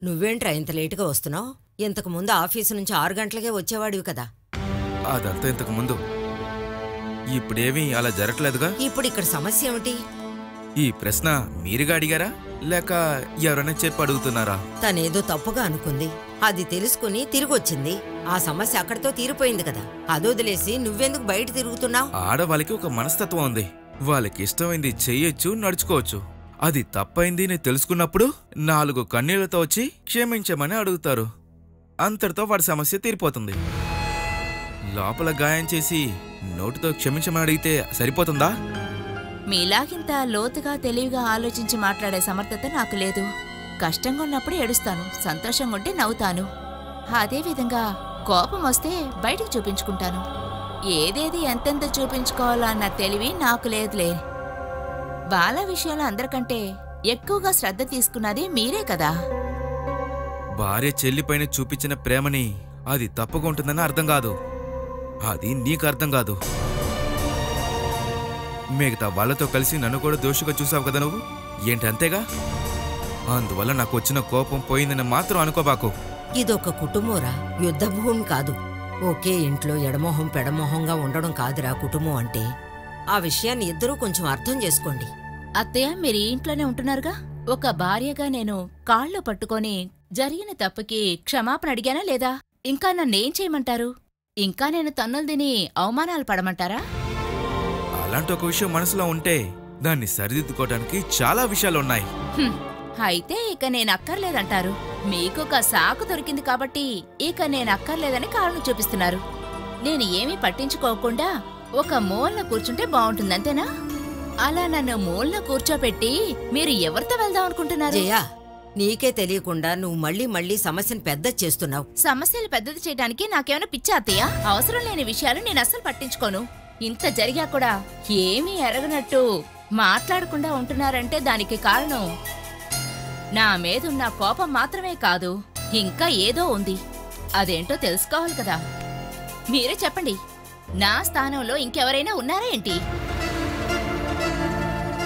నువ్వేంట్రా ఇంత లేటుగా వస్తున్నావు? ఇంతకు ముందు ఆఫీసు నుంచి 6 గంటలకే వచ్చేవాడివి కదా. అదంతా ఇంతకు ముందు. ఇప్పుడేమీ అలా జరగట్లేదుగా. ఇప్పుడు ఇక్కడ సమస్య ఏమిటి? ఈ ప్రశ్న మీరుగా అడిగారా లేక ఎవరైనా చెప్పి అడుగుతున్నారా? తనేదో తప్పుగా అనుకుంది, అది తెలుసుకుని తిరిగొచ్చింది. ఆ సమస్య అక్కడితో తీరిపోయింది కదా. అదొదిలేసి నువ్వెందుకు బయట తిరుగుతున్నావు? ఆడవాళ్ళకి ఒక మనస్తత్వం ఉంది. వాళ్ళకి ఇష్టమైంది చెయ్యొచ్చు, నడుచుకోవచ్చు. అది తప్పైంది నేను తెలుసుకున్నప్పుడు 4 కన్నీళ్లతో వచ్చి క్షమించమని అడుగుతారు. అంతటితో వాడి సమస్య తీరిపోతుంది. లోపల గాయం చేసి నోటితో క్షమించమని అడిగితే సరిపోతుందా? మీలాగింత లోతుగా తెలివిగా ఆలోచించి మాట్లాడే సమర్థత నాకు లేదు. కష్టంగా ఉన్నప్పుడు ఏడుస్తాను, సంతోషంగా ఉంటే నవ్వుతాను. అదేవిధంగా కోపం వస్తే బయటికి చూపించుకుంటాను. ఏదేది ఎంతెంత చూపించుకోవాలో అన్న తెలివి నాకు లేదులే. బాల విషయాలు అందరికంటే ఎక్కువగా శ్రద్ధ తీసుకున్నది మీరే కదా. భార్య చెల్లిపైన చూపించిన ప్రేమని అది తప్పుగా ఉంటుందని అర్థం కాదు. అది నీకు అర్థం కాదు. మిగతా వాళ్ళతో కలిసి నన్ను కూడా దోషిగా చూసావు కదా నువ్వు. ఏంటి అంతేగా? అందువల్ల నాకు వచ్చిన కోపం పోయిందని మాత్రం అనుకోబాకు. ఇదొక కుటుంబరా, యుద్ధ భూమి కాదు. ఒకే ఇంట్లో ఎడమొహం పెడమొహంగా ఉండడం కాదురా కుటుంబం అంటే. ఆ విషయాన్ని ఇద్దరూ కొంచెం అర్థం చేసుకోండి. అత్తయ్య, మీరు ఈ ఇంట్లోనే ఉంటున్నారుగా. ఒక భార్యగా నేను కాళ్ళు పట్టుకొని జరిగిన తప్పుకి క్షమాపణ అడిగానా లేదా? ఇంకా నన్నేం చేయమంటారు? ఇంకా నేను తన్నులు తిని అవమానాలు పడమంటారా? అలాంటి ఒక విషయం మనసులో ఉంటే దాన్ని సరిదిద్దుకోవడానికి చాలా విషయాలున్నాయి. అయితే ఇక నేను అక్కర్లేదంటారు. మీకొక సాకు దొరికింది కాబట్టి ఇక నేను అక్కర్లేదని కారణం చూపిస్తున్నారు. నేను ఏమీ పట్టించుకోకుండా ఒక మూలన కూర్చుంటే బాగుంటుందంతేనా? అలా నన్ను మూలన కూర్చోపెట్టి మీరు ఎవరితో వెళ్దాం అనుకుంటున్నారు? జయా, నీకే తెలియకుండా నువ్వు మళ్ళీ మళ్ళీ సమస్యను పెద్ద చేస్తున్నావు. సమస్యలు పెద్దది చేయడానికి నాకేమైనా పిచ్చా అత్తయ్య? అవసరం లేని విషయాలు నేను అస్సలు పట్టించుకోను. ఇంత జరిగా కూడా ఏమీ ఎరగనట్టు మాట్లాడకుండా ఉంటున్నారంటే దానికి కారణం నా మీదున్న కోపం మాత్రమే కాదు, ఇంకా ఏదో ఉంది. అదేంటో తెలుసుకోవాలి కదా. మీరే చెప్పండి, నా స్థానంలో ఇంకెవరైనా ఉన్నారా ఏంటి?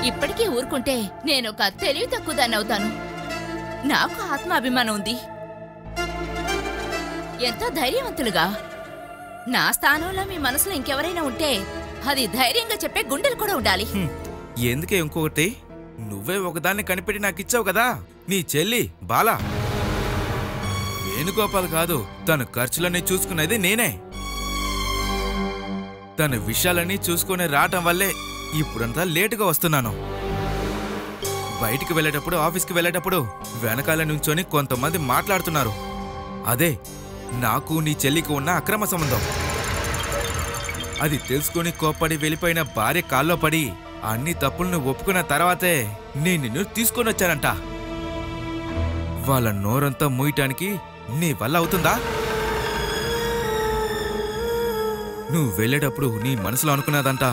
ఇప్పటికీ ఊరుకుంటే నేనొక తెలివి తక్కువ దాన్ని అవుతాను. నాకు ఆత్మాభిమానం ఉంది. ఎంతో ధైర్యవంతులుగా. నా స్థానంలో మీ మనసులో ఇంకెవరైనా ఉంటే అది ధైర్యంగా చెప్పే గుండెలు కూడా ఉండాలి. ఎందుకే ఇంకొకటి, నువ్వే ఒకదాన్ని కనిపెట్టి నాకిచ్చావు కదా, నీ చెల్లి బాల. వేణుగోపాల్ కాదు, తన ఖర్చులన్నీ చూసుకునేది నేనే. తన విషయాలన్నీ చూసుకుని రావటం వల్లే ఇప్పుడంతా లేటుగా వస్తున్నాను. బయటికి వెళ్ళేటప్పుడు, ఆఫీస్కి వెళ్ళేటప్పుడు వెనకాల నుంచొని కొంతమంది మాట్లాడుతున్నారు. అదే నాకు నీ చెల్లికి ఉన్న అక్రమ సంబంధం. అది తెలుసుకుని కోప్పడి వెళ్ళిపోయిన భార్య కాల్లో పడి అన్ని తప్పులను ఒప్పుకున్న తర్వాతే నేను నిన్ను తీసుకొని వచ్చానంట. వాళ్ళ నోరంతా మూయటానికి నీ వల్ల అవుతుందా? నువ్వు వెళ్ళేటప్పుడు నీ మనసులో అనుకున్నదంట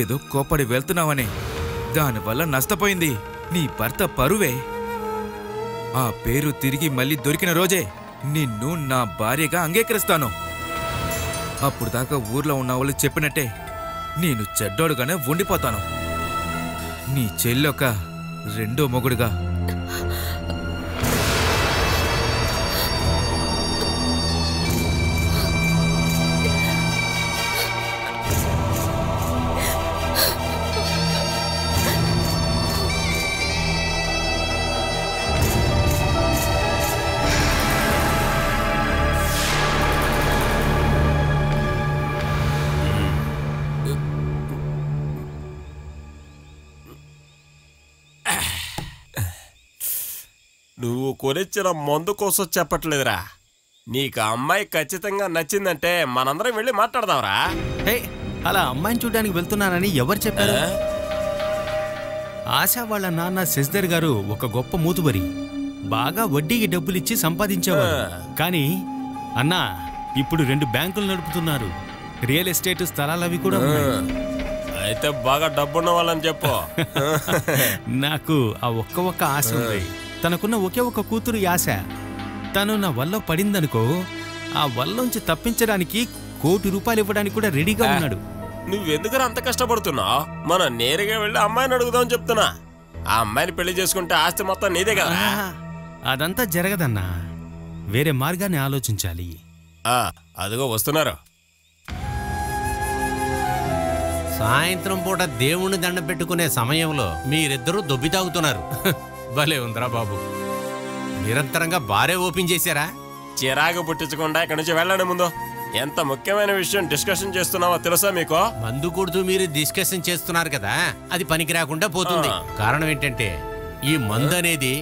ఏదో కోప్పడి వెళ్తున్నావని. దానివల్ల నష్టపోయింది నీ భర్త పరువే. ఆ పేరు తిరిగి మళ్ళీ దొరికిన రోజే నిన్ను నా భార్యగా అంగీకరిస్తాను. అప్పుడు దాకా ఊర్లో ఉన్న వాళ్ళు చెప్పినట్టే నేను చెడ్డోడుగానే ఉండిపోతాను. నీ చెల్లొక రెండో మొగుడుగా. నువ్వు కొనిచ్చిన మందు కోసం చెప్పట్లేదురా. నీకు అమ్మాయి ఖచ్చితంగా నచ్చిందంటే మనందరం వెళ్ళి మాట్లాడదాంరా. అలా అమ్మాయిని చూడడానికి వెళ్తున్నానని ఎవరు చెప్పారు? ఆశా వాళ్ళ నాన్న శశిధర్ గారు ఒక గొప్ప మూతుబరి. బాగా వడ్డీకి డబ్బులిచ్చి సంపాదించేవారు. కానీ అన్నా ఇప్పుడు 2 బ్యాంకులు నడుపుతున్నారు. రియల్ ఎస్టేట్ స్థలాలవి కూడా ఉన్నాయి. అయితే బాగా డబ్బున్న వాళ్ళని చెప్పు. నాకు ఆ ఒక్క ఆశ ఉంది. తనకున్న ఒకే ఒక కూతురు ఆశ. తను నా వల్ల పడిందనుకో, ఆ వల్లోంచి తప్పించడానికి ₹1 కోటి ఇవ్వడానికి కూడా రెడీగా ఉన్నాడు. నువ్వెందుకు అంత కష్టపడుతున్నావు? మనం నేరుగా వెళ్ళి అమ్మాయిని అడుగుదాం చెప్తున్నా. ఆ అమ్మాయిని పెళ్లి చేసుకుంటే ఆస్తి మొత్తం నీదే కదా. అదంతా జరగదన్నా. వేరే మార్గాన్ని ఆలోచించాలి. అదిగో వస్తున్నారు. సాయంత్రం పూట దేవుణ్ణి దండ పెట్టుకునే సమయంలో మీరిద్దరూ దొబ్బి తాగుతున్నారు. భలే ఉందిరా బాబు. నిరంతరంగా బారే ఓపెన్ చేశారా? చిరాకు పుట్టించకుండా ఇక్కడి నుంచి వెళ్ళండి. ముందు ఎంత ముఖ్యమైన విషయం డిస్కషన్ చేస్తున్నావో తెలుసా మీకు? మందు కొడుతూ మీరు డిస్కషన్ చేస్తున్నారు కదా, అది పనికి రాకుండా పోతుంది. కారణం ఏంటంటే ఈ మందు అనేది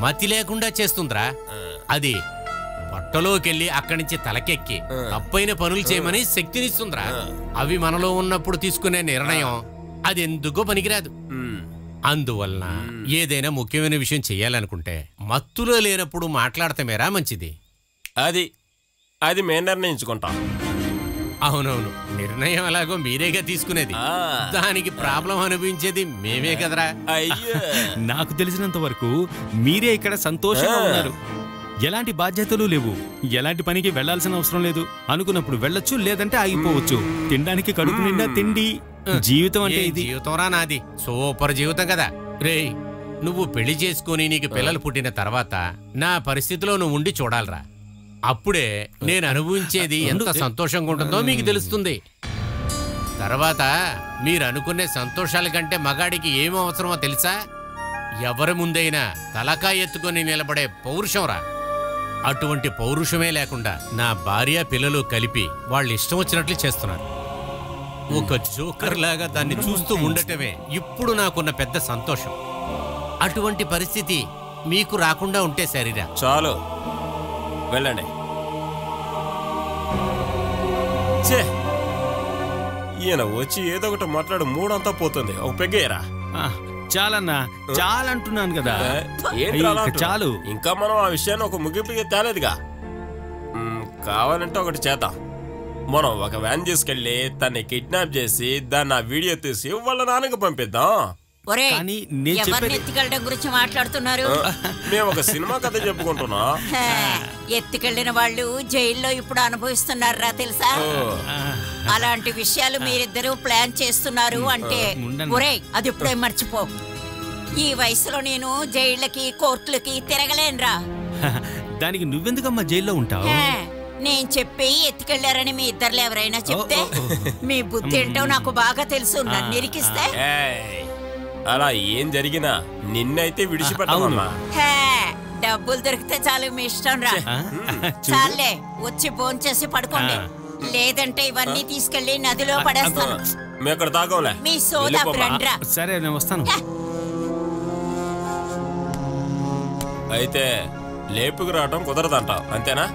మతి లేకుండా చేస్తుందిరా. అది పొట్టలోకెళ్ళి అక్కడి నుంచి తలకెక్కి తప్పైన పనులు చేయమని శక్తినిస్తుందిరా. అవి మనలో ఉన్నప్పుడు తీసుకునే నిర్ణయం అది ఎందుకో పనికిరాదు. అందువలన ఏదైనా ముఖ్యమైన విషయం చెయ్యాలనుకుంటే మత్తులో లేనప్పుడు మాట్లాడటమేరా మంచిది. అది మేము నిర్ణయించుకుంటాం. అవునవును, నిర్ణయం ఎలాగో మీరేగా తీసుకునేది. దానికి ప్రాబ్లం అనిపించేది మేమే కదరా. నాకు తెలిసినంత వరకు మీరే ఇక్కడ సంతోషంగా ఉన్నారు. ఎలాంటి బాధ్యతలు లేవు, ఎలాంటి పనికి వెళ్లాల్సిన అవసరం లేదు. అనుకున్నప్పుడు వెళ్ళొచ్చు, లేదంటే ఆగిపోవచ్చు. తినడానికి కడుపు నిండా తిండి. జీవితం అంటే ఇది. జీవితంరా నాది. సూపర్ జీవితం కదా. రేయ్, నువ్వు పెళ్లి చేసుకుని నీకు పిల్లలు పుట్టిన తర్వాత నా పరిస్థితిలో నువ్వు ఉండి చూడాలరా. అప్పుడే నేను అనుభవించేది ఎంత సంతోషంగా ఉంటుందో మీకు తెలుస్తుంది. తర్వాత మీరు అనుకునే సంతోషాల కంటే మగాడికి ఏం అవసరమో తెలుసా? ఎవరి ముందైనా తలకాయ ఎత్తుకొని నిలబడే పౌరుషంరా. అటువంటి పౌరుషమే లేకుండా నా భార్య పిల్లలు కలిపి వాళ్ళు ఇష్టం వచ్చినట్లు చేస్తున్నారు. ఒక జోకర్ లాగా దాన్ని చూస్తూ ఉండటమే ఇప్పుడు నాకున్న పెద్ద సంతోషం. అటువంటి పరిస్థితి మీకు రాకుండా ఉంటే సరిరా. చాలు, వెళ్ళండి. ఈయన వచ్చి ఏదో ఒకటి మాట్లాడు, మూడంతా పోతుంది. ఒక పెగ్గేరా. చాలన్నా, చాలంటున్నాను కదా. చాలు. ఇంకా మనం ఆ విషయాన్ని ఒక ముగింపుకి తేలేదుగా. కావాలంటే ఒకటి చేద్దాం. మనం ఒక వ్యాన్ తీసుకెళ్లి తన్ని కిడ్నాప్ చేసి దాన్ని ఆ వీడియో తీసి వాళ్ళ నాన్నకి పంపిద్దాం. ఎత్తుకెళ్ళడం గురించి మాట్లాడుతున్నారు? మేము ఒక సినిమా కథ చెప్పుకుంటున్నా. ఎత్తుకెళ్ళిన వాళ్ళు జైల్లో ఇప్పుడు అనుభవిస్తున్నారా తెలుసా? అలాంటి విషయాలు మీరిద్దరూ ప్లాన్ చేస్తున్నారు అంటే ఒరేయ్, అది ఇప్పుడే మర్చిపో. ఈ వయసులో నేను జైళ్ళకి కోర్టులకి తిరగలేనురా. దానికి నువ్వెందుకమ్మా జైల్లో ఉంటావు? నేను చెప్పి ఎత్తుకెళ్లారని మీ ఇద్దరు ఎవరైనా చెప్తే మీ బుద్ధి ఏంటో నాకు బాగా తెలుసు. నన్ను ఇరికిస్తే అలా ఏం జరిగినా నిన్నైతే విడిచిపెట్టమమ్మా. డబ్బులు దొరికితే చాలు, మీ ఇష్టం రా. చాలే, వచ్చి భోంచేసి పడుకోండి, లేదంటే ఇవన్నీ తీసుకెళ్లి నదిలో పడేస్తాను. మేక్కడ తాగంలే, మీ సోదా ఫ్రెండ్రా. సరే, నేను వస్తాను. అయితే లేపుకు రావటం కుదరదంటావు, అంతేనా?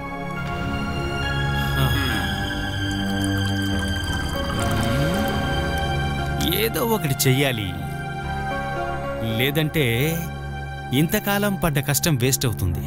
ఏదో ఒకటి చెయ్యాలి, లేదంటే ఇంతకాలం పడ్డ కష్టం వేస్ట్ అవుతుంది.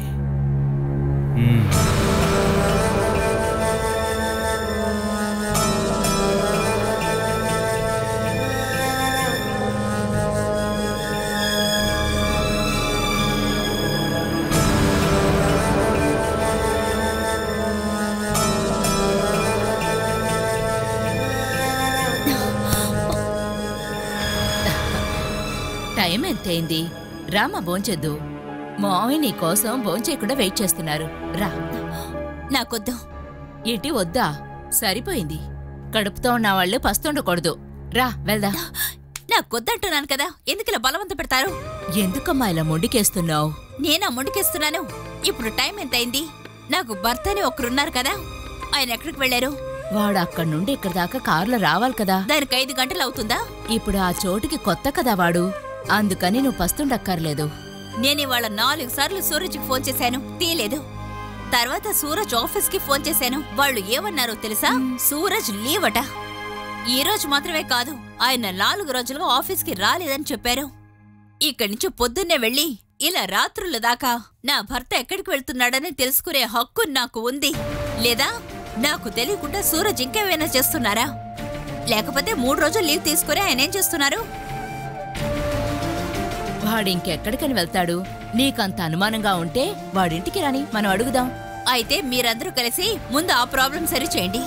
టైం ఎంతైంది? రామా, భోంచేద్దు. మావి నీ కోసం భోంచేయకుండా వెయిట్ చేస్తున్నారు. రా. నాకొద్దు. ఏంటి వద్దా? సరిపోయింది. కడుపుతో ఉన్న వాళ్ళు పస్తుండకూడదు. రా, వెళ్దా. నాకొద్దంటున్నాను కదా, ఎందుకు ఇలా బలవంత పెడతారు? ఎందుకమ్మా ఇలా మొండికేస్తున్నావు? నేనా మొండికేస్తున్నాను? ఇప్పుడు టైం ఎంతైంది? నాకు భర్త అని ఒకరున్నారు కదా, ఆయన ఎక్కడికి వెళ్లారు? వాడు అక్కడి నుండి ఇక్కడ దాకా కారులో రావాలి కదా. దానికి 5 గంటలు అవుతుందా? ఇప్పుడు ఆ చోటుకి కొత్త కదా వాడు, అందుకని నువ్వు పస్తుండక్కర్లేదు. నేను ఇవాళ 4 సార్లు సూరజ్కి ఫోన్ చేశాను, తీయలేదు. తర్వాత సూరజ్ ఆఫీస్ కి ఫోన్ చేశాను. వాళ్ళు ఏమన్నారో తెలుసా? సూరజ్ లీవ్ అట. ఈ రోజు మాత్రమే కాదు, ఆయన 4 రోజులుగా ఆఫీస్ కి రాలేదని చెప్పారు. ఇక్కడి నుంచి పొద్దున్నే వెళ్ళి ఇలా రాత్రుల దాకా నా భర్త ఎక్కడికి వెళ్తున్నాడని తెలుసుకునే హక్కు నాకు ఉంది. లేదా నాకు తెలియకుండా సూరజ్ ఇంకేమైనా చేస్తున్నారా? లేకపోతే 3 రోజులు లీవ్ తీసుకుని ఆయన ఏం చేస్తున్నారు? వాడింకెక్కడికని వెళ్తాడు? నీకంత అనుమానంగా ఉంటే వాడింటికి రాని, మనం అడుగుదాం. అయితే మీరందరూ కలిసి ముందు ఆ ప్రాబ్లం సరి చేయండి.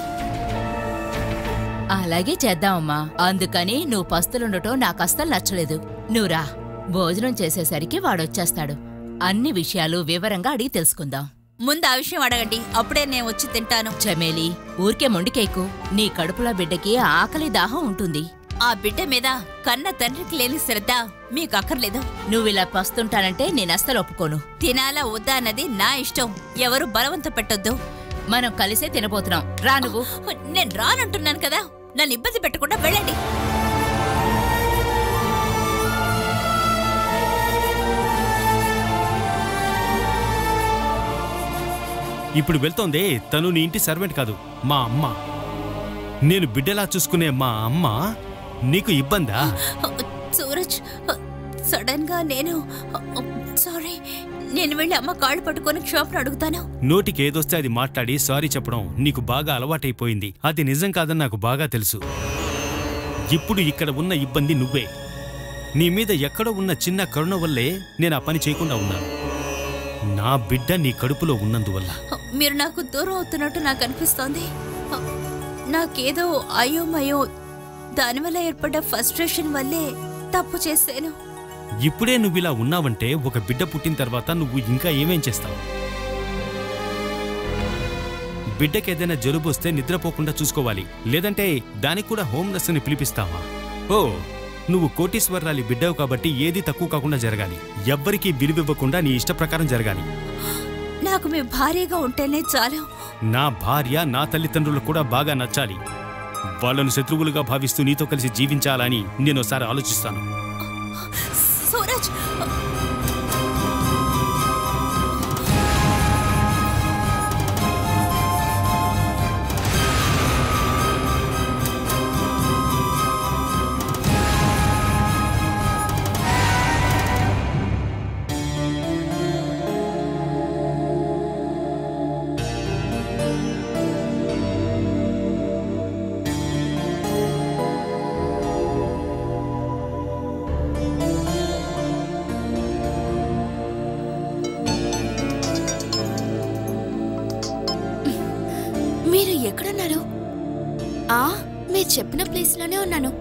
అలాగే చేద్దామమ్మా. అందుకని నువ్వు పస్తులుండటం నాకు అస్సలు నచ్చలేదు. నువ్వు రా, భోజనం చేసేసరికి వాడొచ్చేస్తాడు. అన్ని విషయాలు వివరంగా అడిగి తెలుసుకుందాం. ముందు ఆ విషయం అడగండి, అప్పుడే నేను వచ్చి తింటాను. చమేలి, ఊరికే మొండికేకు. నీ కడుపులో బిడ్డకి ఆకలి దాహం ఉంటుంది. ఆ బిడ్డ మీద కన్న తండ్రికి లేని శ్రద్ధ మీకు అక్కర్లేదు. నువ్విలా పస్తుంటానంటే నేను అస్సలు ఒప్పుకోను. తినాలా వద్దా అన్నది నా ఇష్టం, ఎవరు బలవంత పెట్టొద్దు. మనం కలిసే తినబోతున్నాం. రా నువ్వు. నేను రానంటున్నాను కదా, నన్ను ఇబ్బంది పెట్టకుండా వెళ్ళండి. ఇప్పుడు వెళ్తోందే తను నీ ఇంటి సర్వెంట్ కాదు, మా అమ్మ. నేను బిడ్డలా చూసుకునే మా అమ్మ నీకు ఇబ్బందా? సూరజ్, సడన్ గా సారీ, నేను వెళ్ళి అమ్మ కాళ్ళు పట్టుకొని క్షమాపణ అడుగుతాను. నోటికి ఏదొస్తే అది మాట్లాడి సారీ చెప్పడం నీకు బాగా అలవాటైపోయింది. అది నిజం కాదని నాకు బాగా తెలుసు. ఇప్పుడు ఇక్కడ ఉన్న ఇబ్బంది నువ్వే. నీ మీద ఎక్కడో ఉన్న చిన్న కరుణ వల్లే నేను ఆ పని చేయకుండా ఉన్నాను. నా బిడ్డ నీ కడుపులో ఉన్నందువల్ల. మీరు నాకు దూరం అవుతున్నట్టు నాకు అనిపిస్తోంది. నాకేదో అయోమయో, దానివల్ల ఏర్పడ్డ ఫ్రస్ట్రేషన్ వల్లే తప్పు చేశాను. ఇప్పుడే నువ్విలా ఉన్నావంటే ఒక బిడ్డ పుట్టిన తర్వాత నువ్వు ఇంకా ఏమేం చేస్తావు? బిడ్డకి ఏదైనా జలుబు వస్తే నిద్రపోకుండా చూసుకోవాలి, లేదంటే దానికి కూడా హోమ్ నర్సుని పిలిపిస్తావా? ఓ, నువ్వు కోటీశ్వరరాలి బిడ్డవు కాబట్టి ఏది తక్కువ కాకుండా జరగాలి. ఎవ్వరికీ విలువివ్వకుండా నీ ఇష్ట ప్రకారం జరగాలి. నాకు మీ భార్యగా ఉంటేనే చాలు. నా భార్య నా తల్లిదండ్రులకు కూడా బాగా నచ్చాలి. వాళ్ళను శత్రువులుగా భావిస్తూ నీతో కలిసి జీవించాలని నేను ఒకసారి ఆలోచిస్తాను. సూరజ్, ఎక్కడున్నారు? మీరు చెప్పిన ప్లేస్ లోనే ఉన్నాను.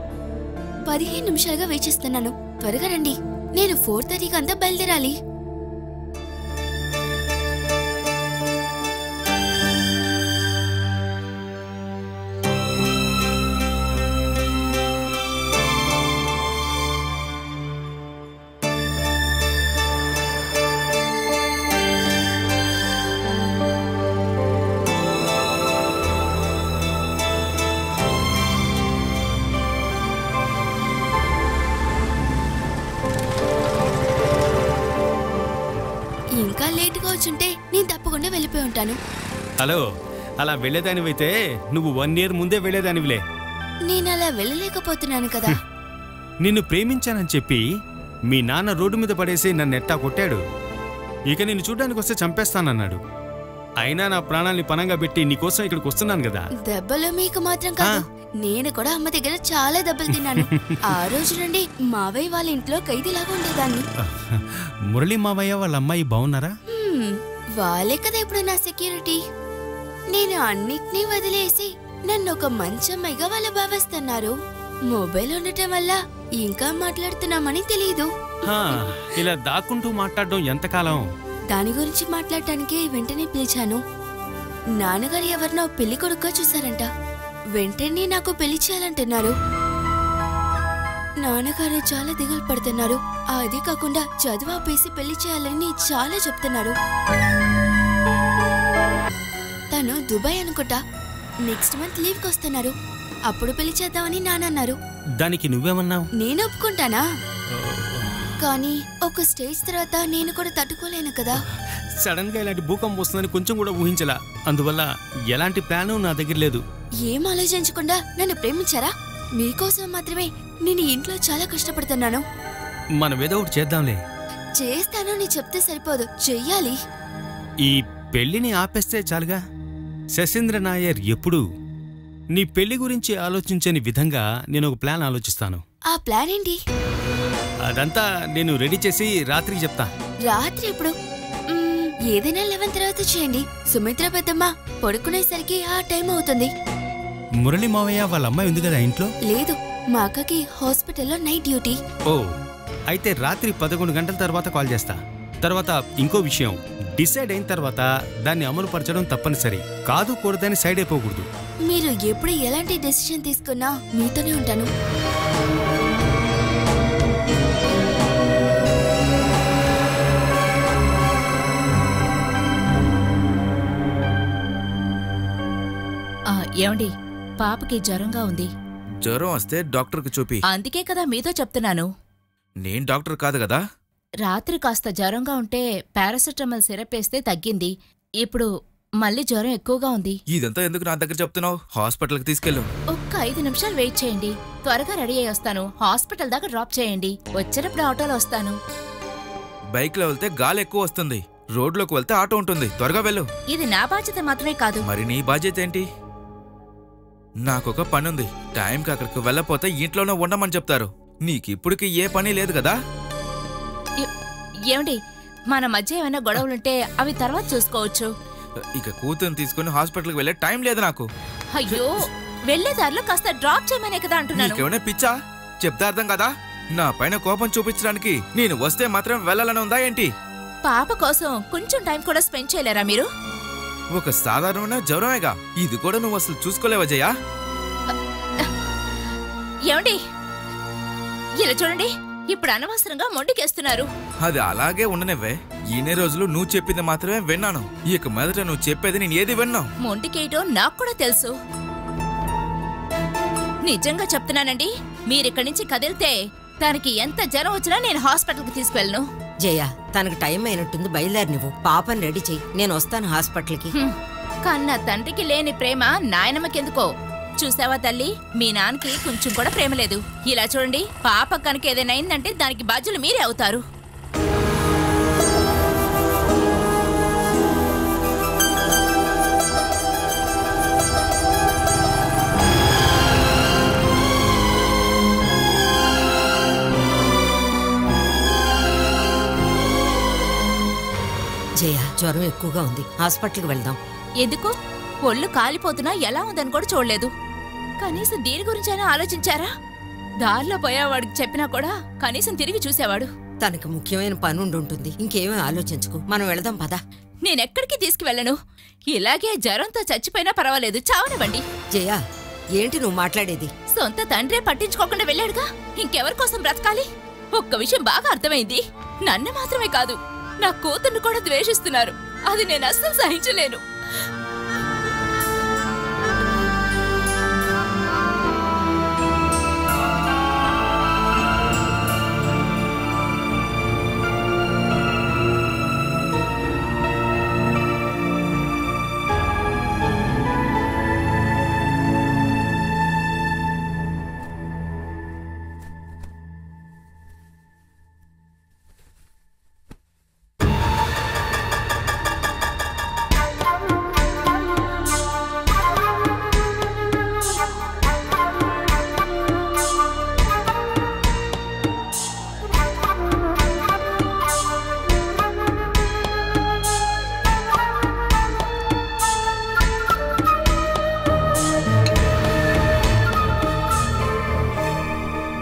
15 నిమిషాలుగా వెయిట్ చేస్తున్నాను. త్వరగా రండి, నేను 4:30కి అంతా బయలుదేరాలి. ఇంకా లేట్గా వచ్చుంటే నేను తప్పకుండా వెళ్ళిపోయి ఉంటాను. హలో, అలా వెళ్ళేదానివైతే నువ్వు 1 year ముందే వెళ్ళేదానివిలే. నేను అలా వెళ్ళలేకపోతున్నాను కదా. నిన్ను ప్రేమించానని చెప్పి మీ నాన్న రోడ్డు మీద పడేసి నన్నెట్టా కొట్టాడు. ఇక నిన్ను చూడ్డానికి వస్తే చంపేస్తానన్నాడు. అయినా నా ప్రాణాల్ని పనంగా పెట్టి నీకోసం ఇక్కడికి వస్తున్నాను కదా. దెబ్బలు మీకు మాత్రం కాదు, నేను కూడా అమ్మ దగ్గర చాలా దెబ్బలు తిన్నాను. ఆ రోజు నుండి మావయ్య వాళ్ళ ఇంట్లో ఖైదీలాగా ఉండేదాన్ని. మురళి మావయ్య వాళ్ళ అమ్మాయి బాగున్నారా? వాళ్ళే కదా ఇప్పుడు నా సెక్యూరిటీ. నేను అన్నిటినీ వదిలేసి నన్ను ఒక మంచి అమ్మాయిగా వాళ్ళు భావిస్తున్నారు. మొబైల్ ఉండటం వల్ల ఇంకా మాట్లాడుతున్నామని తెలియదు. ఇలా దాక్కుంటూ మాట్లాడడం ఎంతకాలం? దాని గురించి మాట్లాడటానికి వెంటనే పిలిచాను. నాన్నగారు ఎవరినో పెళ్లి కొడుకుగా చూశారంట. వెంటనే నాకు పెళ్లి చేయాలంటున్నారు. నాన్నగారు చాలా దిగులు పడుతున్నారు. అది కాకుండా చదువు ఆపేసి పెళ్లి చేయాలని చాలా చెప్తున్నారు. తను దుబాయ్ అనుకుంటా, నెక్స్ట్ మంత్ లీవ్కి వస్తున్నారు. అప్పుడు పెళ్లి చేద్దామని నాన్న అన్నారు. దానికి నువ్వేమన్నావు? నేను ఒప్పుకుంటానా? కానీ ఒక స్టేజ్ తర్వాత నేను కూడా తట్టుకోలేను కదా. సడన్ గా ఇలాంటి భూకంపం వస్తుందని కొంచెం కూడా ఊహించలా. అందువల్ల ఎలాంటి ప్లాను నా దగ్గర లేదు. ఏం ఆలోచించకుండా నన్ను ప్రేమించారా? మీకోసం మాత్రమే నేను ఇంట్లో చాలా కష్టపడుతున్నాను. మనం ఏదో ఒకటి చేద్దాంలే. చేస్తాను నీ చెప్తే సరిపోదు, చెయ్యాలి. ఈ పెళ్లిని ఆపేస్తే చాలుగా. శశీంద్ర నాయర్ ఎప్పుడు నీ పెళ్లి గురించి ఆలోచించని విధంగా నేను ఒక ప్లాన్ ఆలోచిస్తాను. ఆ ప్లాన్ ఏంటి? అదంతా నేను రెడీ చేసి రాత్రికి చెప్తా. రాత్రి ఎప్పుడు? ఏదైనా 11 తర్వాత చేయండి. సుమిత్ర పెద్దమ్మ పడుకునేసరికి ఆ టైం అవుతుంది. మురళి మావయ్య వాళ్ళ అమ్మాయి ఉంది కదా ఇంట్లో? లేదు, మా అక్కకి హాస్పిటల్లో నైట్ డ్యూటీ. ఓ, అయితే రాత్రి 11 గంటల తర్వాత కాల్ చేస్తా. తర్వాత ఇంకో విషయం, డిసైడ్ అయిన తర్వాత దాన్ని అమలు పరచడం తప్పనిసరి. కాదు కూడదని సైడ్ అయిపోకూడదు. మీరు ఎప్పుడు ఎలాంటి డెసిషన్ తీసుకున్నా మీతోనే ఉంటాను. ఏమండి, పాపకి జ్వరంగా ఉంది. జ్వరం వస్తే డాక్టర్కి చూపి. అందుకే కదా మీతో చెప్తున్నాను. నేను డాక్టర్ కాదు కదా. రాత్రి కాస్త జ్వరంగా ఉంటే పారాసెటమాల్ సిరప్ వేస్తే తగ్గింది. ఇప్పుడు మళ్ళీ జ్వరం ఎక్కువగా ఉంది. ఇదంతా ఎందుకు నా దగ్గర చెప్తున్నావు? హాస్పిటల్కి తీసుకెళ్ళు. ఒక్క 5 నిమిషాలు వెయిట్ చేయండి. త్వరగా రెడీ అయ్యి వస్తాను. హాస్పిటల్ దాకా డ్రాప్ చేయండి. వచ్చేటప్పుడు ఆటోలో వస్తాను. బైక్లో వెళ్తే గాలి ఎక్కువ వస్తుంది, రోడ్లోకి వెళ్తే ఆటో ఉంటుంది. త్వరగా వెళ్ళు. ఇది నా బాధ్యత మాత్రమే కాదు. మరి నీ బాధ్యత ఏంటి? నాకొక పనుంది. టైంకి అక్కడికి వెళ్ళపోతే ఇంట్లోనే ఉండమని చెప్తారు. నీకిప్పుడికి ఏ పని లేదు కదా. ఏమండి, మన మధ్య ఏమైనా గొడవలుంటే అవి తర్వాత చూసుకోవచ్చు. ఇక కూతురుని తీసుకుని హాస్పిటల్కి వెళ్ళే టైం లేదు నాకు. అయ్యో, వెళ్లే దారిలో కాస్త డ్రాప్ చేయమనే కదా అంటున్నాను. నీకేమైనా పిచ్చా? చెప్తే అర్థం కదా. నా పైన కోపం చూపించడానికి నేను వస్తే మాత్రం వెళ్ళాలని ఉందా ఏంటి? పాప కోసం కొంచెం టైం కూడా స్పెండ్ చేయలేరా మీరు? ఒక సాధారణ జ్వరమేగా, ఇది కూడా నువ్వు అసలు చూసుకోలేవా జయ? ఏమండి, ఇలా చూడండి, ఇప్పుడు అనవసరంగా మొండికేస్తున్నారు. అది అలాగే ఉండనివ్వే. ఇన్ని రోజులు నువ్వు చెప్పింది మాత్రమే విన్నాను. ఇక మొదట నువ్వు చెప్పేది నేను ఏది విన్నావు? మొండికేయటం నాకు కూడా తెలుసు. నిజంగా చెప్తున్నానండి, మీరిక్కడి నుంచి కదిలితే తనకి ఎంత జ్వరం వచ్చినా నేను హాస్పిటల్కి తీసుకువెళ్ళను. జయ, తనకు టైం అయినట్టుంది, బయలుదేరి నువ్వు. పాపని రెడీ చెయ్యి, నేను వస్తాను హాస్పిటల్కి. కన్నా తండ్రికి లేని ప్రేమ నాయనమ్మకెందుకో. చూసావా తల్లి, మీ నాన్నకి కొంచెం కూడా ప్రేమ లేదు. ఇలా చూడండి, పాప కనుక ఏదైనా అయిందంటే దానికి బాధ్యులు మీరే అవుతారు. జయ, జ్వరం ఎక్కువగా ఉంది, హాస్పిటల్కి వెళ్దాం. ఎందుకు? ఒళ్ళు కాలిపోతున్నా ఎలా ఉందని కూడా చూడలేదు. కనీసం దీని గురించైనా ఆలోచించారా? దారిలో పోయేవాడికి చెప్పినా కూడా కనీసం తిరిగి చూసేవాడు. తనకు ముఖ్యమైన పని ఉండుంటుంది. ఇంకేమీ ఆలోచించుకు, మనం వెళదాం పదా. నేనెక్కడికి తీసుకువెళ్ళను. ఇలాగే జ్వరంతో చచ్చిపోయినా పర్వాలేదు, చావనివ్వండి. జయ, ఏంటి నువ్వు మాట్లాడేది? సొంత తండ్రే పట్టించుకోకుండా వెళ్ళాడుగా, ఇంకెవరి కోసం బ్రతకాలి? ఒక్క విషయం బాగా అర్థమైంది. నన్ను మాత్రమే కాదు, నా కూతుర్ని కూడా ద్వేషిస్తున్నారు. అది నేను అస్సలు సహించలేను.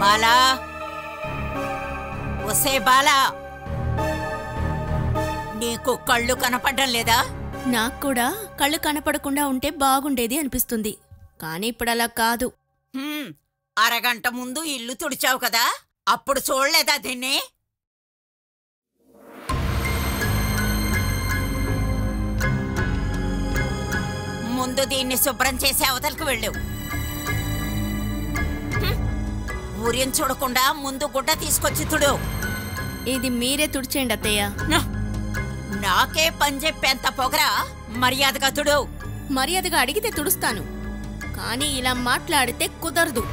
బాలా, ఒసే బాలా, నీకు కళ్ళు కనపడడం లేదా? నాకు కూడా కళ్ళు కనపడకుండా ఉంటే బాగుండేది అనిపిస్తుంది, కానీ ఇప్పుడు అలా కాదు. అరగంట ముందు ఇల్లు తుడిచావు కదా, అప్పుడు చూడలేదా దీన్ని? ముందు దీన్ని శుభ్రం చేసి అవతలకు వెళ్ళు. ఊరిని చూడకుండా ముందు గుడ్డ తీసుకొచ్చి తుడు. ఇది మీరే తుడిచేయండి అత్తయ్య. నాకే పని చెప్పేంత పొగరా, మర్యాదగా తుడు. మర్యాదగా అడిగితే తుడుస్తాను, కానీ ఇలా మాట్లాడితే కుదరదు.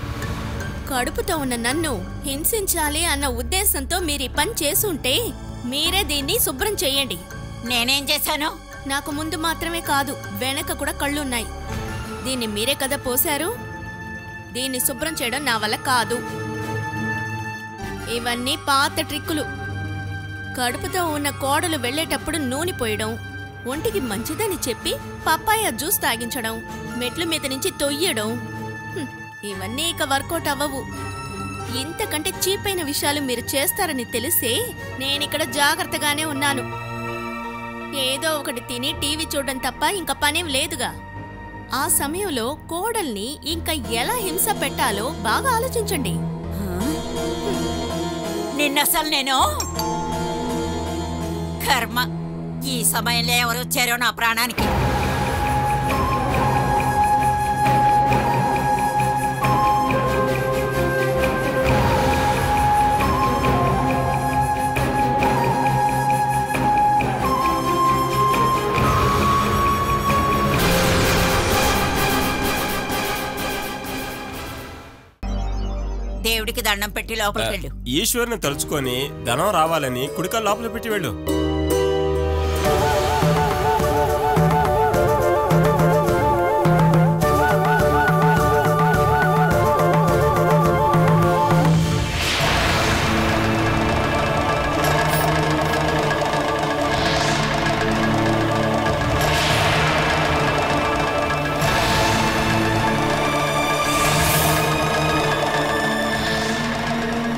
కడుపుతో ఉన్న నన్ను హింసించాలి అన్న ఉద్దేశంతో మీరు ఈ పని చేసుంటే మీరే దీన్ని శుభ్రం చెయ్యండి. నేనేం చేశాను? నాకు ముందు మాత్రమే కాదు, వెనక కూడా కళ్ళున్నాయి. దీన్ని మీరే కదా పోశారు. దీన్ని శుభ్రం చేయడం నా వల్ల కాదు. ఇవన్నీ పాత ట్రిక్కులు. కడుపుతో ఉన్న కోడలు వెళ్లేటప్పుడు నూనె పోయడం, ఒంటికి మంచిదని చెప్పి పప్పాయ జ్యూస్ తాగించడం, మెట్ల మీద నుంచి తొయ్యడం, ఇవన్నీ ఇక వర్కౌట్ అవ్వవు. ఇంతకంటే చీప్ అయిన విషయాలు మీరు చేస్తారని తెలిసే నేనిక్కడ జాగ్రత్తగానే ఉన్నాను. ఏదో ఒకటి తిని టీవీ చూడడం తప్ప ఇంకా పనేం లేదుగా. ఆ సమయంలో కోడల్ని ఇంకా ఎలా హింస పెట్టాలో బాగా ఆలోచించండి. నిన్నసలు నేను కర్మ, ఈ సమయంలో ఎవరు వచ్చారో నా ప్రాణానికి. దేవుడికి దండం పెట్టి లోపలికి వెళ్ళు. ఈశ్వరుని తలుచుకొని ధనం రావాలని కుడికాలు లోపల పెట్టి వెళ్ళు.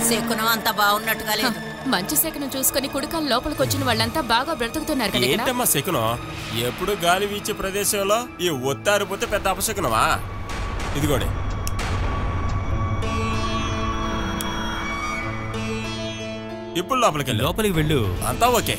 శకునం అంత బాగున్నట్టుగా లేదు. మంచి శకునం చూసుకుని కుడికాలు లోపలికి వచ్చిన వాళ్ళంతా బాగా బ్రతుకుతున్నారు కదా. ఏంటమ్మా శకునం? ఎప్పుడు గాలి వీచే ప్రదేశంలో ఈ ఒత్తారిపోతే పెద్ద అపశకునమా? ఇదిగోండి. ఇప్పుడు లోపలికి లోపలికి వెళ్ళు. అంతా ఓకే.